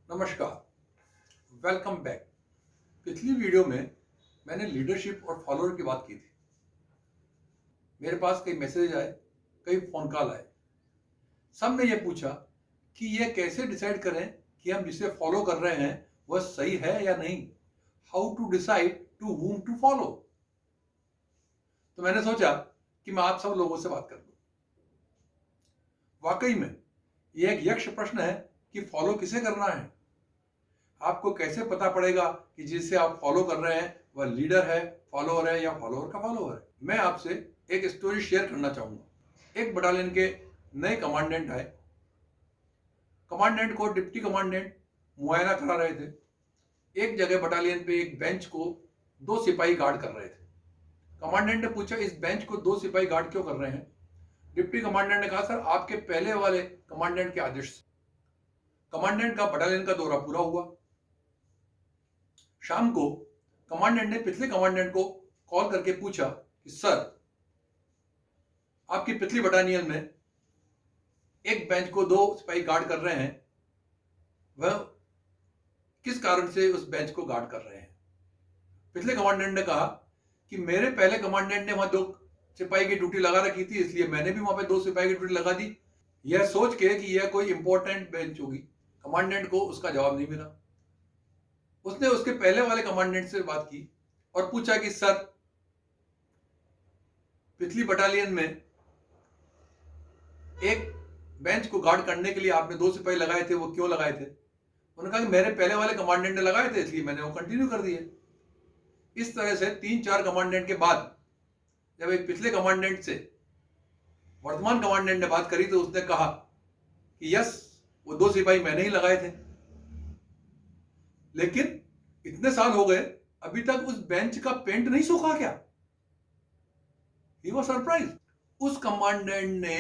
नमस्कार, welcome back. पिछली video में मैंने लीडरशिप और फॉलोअर की बात की थी। मेरे पास कई मैसेज आए, कई फोन कॉल आए। सब ने यह पूछा कि यह कैसे डिसाइड करें कि हम जिसे फॉलो कर रहे हैं वह सही है या नहीं। How to decide to whom to follow. तो मैंने सोचा कि मैं आप सब लोगों से बात कर लूं। वाकई में यह एक यक्ष प्रश्न है कि फॉलो किसे करना है। आपको कैसे पता पड़ेगा कि जिसे आप फॉलो कर रहे हैं वह लीडर है, फॉलोअर है या फॉलोअर का फॉलोअर है। मैं आपसे एक स्टोरी शेयर करना चाहूंगा। एक बटालियन के नए कमांडेंट आए। कमांडेंट को डिप्टी कमांडेंट मुआयना करा रहे थे। एक जगह बटालियन पे एक बेंच को दो सिपाही गार्ड कर रहे थे। कमांडेंट ने पूछा, इस बेंच को दो सिपाही गार्ड क्यों कर रहे हैं? डिप्टी कमांडेंट ने कहा, सर आपके पहले वाले कमांडेंट के आदेश से। कमांडेंट का बटालियन का दौरा पूरा हुआ। शाम को कमांडेंट ने पिछले कमांडेंट को कॉल करके पूछा कि सर, आपकी पिछली बटालियन में एक बेंच को दो सिपाही गार्ड कर रहे हैं, वह किस कारण से उस बेंच को गार्ड कर रहे हैं? पिछले कमांडेंट ने कहा कि मेरे पहले कमांडेंट ने वहां दो सिपाही की ड्यूटी लगा रखी थी, इसलिए मैंने भी वहां पे दो सिपाही की ड्यूटी लगा दी, यह सोच के कि यह कोई इंपॉर्टेंट बेंच होगी। कमांडेंट को उसका जवाब नहीं मिला। उसने उसके पहले वाले कमांडेंट से बात की और पूछा कि सर, पिछली बटालियन में एक बेंच को गार्ड करने के लिए आपने दो सिपाही लगाए थे, वो क्यों लगाए थे? उन्होंने कहा कि मेरे पहले वाले कमांडेंट ने लगाए थे, इसलिए मैंने वो कंटिन्यू कर दिए। इस तरह से 3-4 कमांडेंट के बाद जब एक पिछले कमांडेंट से वर्तमान कमांडेंट ने बात करी तो उसने कहा कि यस, वो दो सिपाही मैंने ही लगाए थे। लेकिन इतने साल हो गए, अभी तक उस बेंच का पेंट नहीं सूखा क्या? He was surprise. उस कमांडेंट ने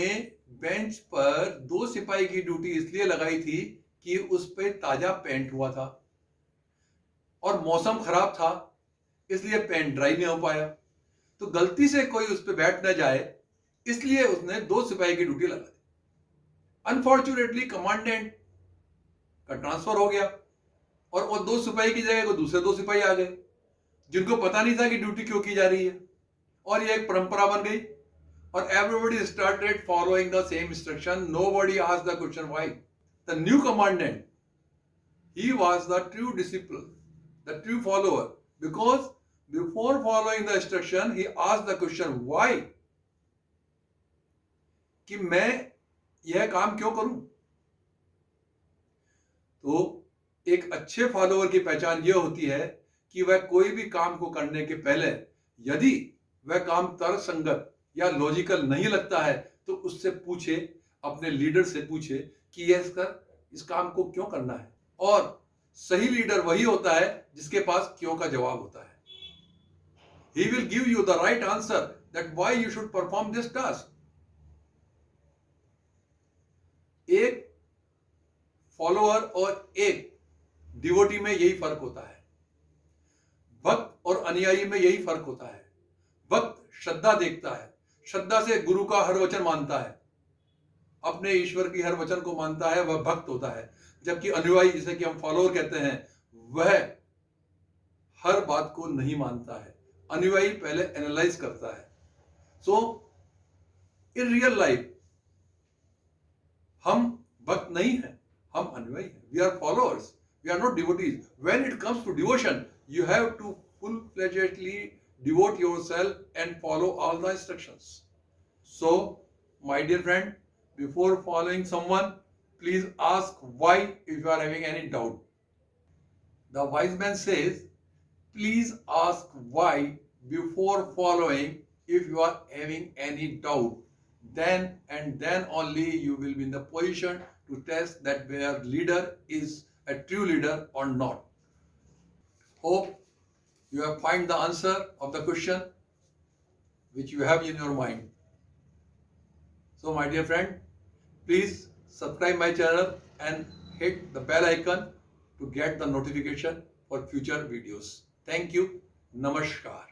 बेंच पर दो सिपाही की ड्यूटी इसलिए लगाई थी कि उस पर ताजा पेंट हुआ था और मौसम खराब था, इसलिए पेंट ड्राई नहीं हो पाया। तो गलती से कोई उस पर बैठ न जाए, इसलिए उसने दो सिपाही की ड्यूटी लगा दी। अनफॉर्चुनेटली कमांडेंट का ट्रांसफर हो गया और वो दो सिपाही की जगह को दूसरे दो सिपाही आ गए, जिनको पता नहीं था कि ड्यूटी क्यों की जा रही है, और ये एक परंपरा बन गई और everybody started following the same instruction. Nobody asked the question why. The new commandant, he was the true disciple, the true follower, because before following the instruction he asked the question why, कि मैं यह काम क्यों करूं। तो एक अच्छे follower की पहचान यह होती है कि वह कोई भी काम को करने के पहले यदि वह काम तर्कसंगत या लॉजिकल नहीं लगता है तो उससे पूछे, अपने लीडर से पूछे कि इस काम को क्यों करना है। और सही लीडर वही होता है जिसके पास क्यों का जवाब होता है। He will give you the right answer that why you should perform this task. एक फॉलोअर और एक डिवोटी में यही फर्क होता है। भक्त और अनुयायी में यही फर्क होता है। भक्त श्रद्धा देखता है, श्रद्धा से गुरु का हर वचन मानता है, अपने ईश्वर की हर वचन को मानता है, वह भक्त होता है। जबकि अनुयायी, जिसे कि हम फॉलोअर कहते हैं, वह हर बात को नहीं मानता है। अनुयायी पहले एनालाइज करता है। सो इन रियल लाइफ हम भक्त नहीं हैं, हम अनुयायी हैं। We are followers, we are not devotees. When it comes to devotion, you have to full-fledgedly devote yourself and follow all the instructions. So, my dear friend, before following someone, please ask why if you are having any doubt. The wise man says, please ask why before following if you are having any doubt. Then and then only you will be in the position to test that where leader is a true leader or not. Hope you have find the answer of the question which you have in your mind. So my dear friend, please subscribe my channel and hit the bell icon to get the notification for future videos. Thank you. Namaskar.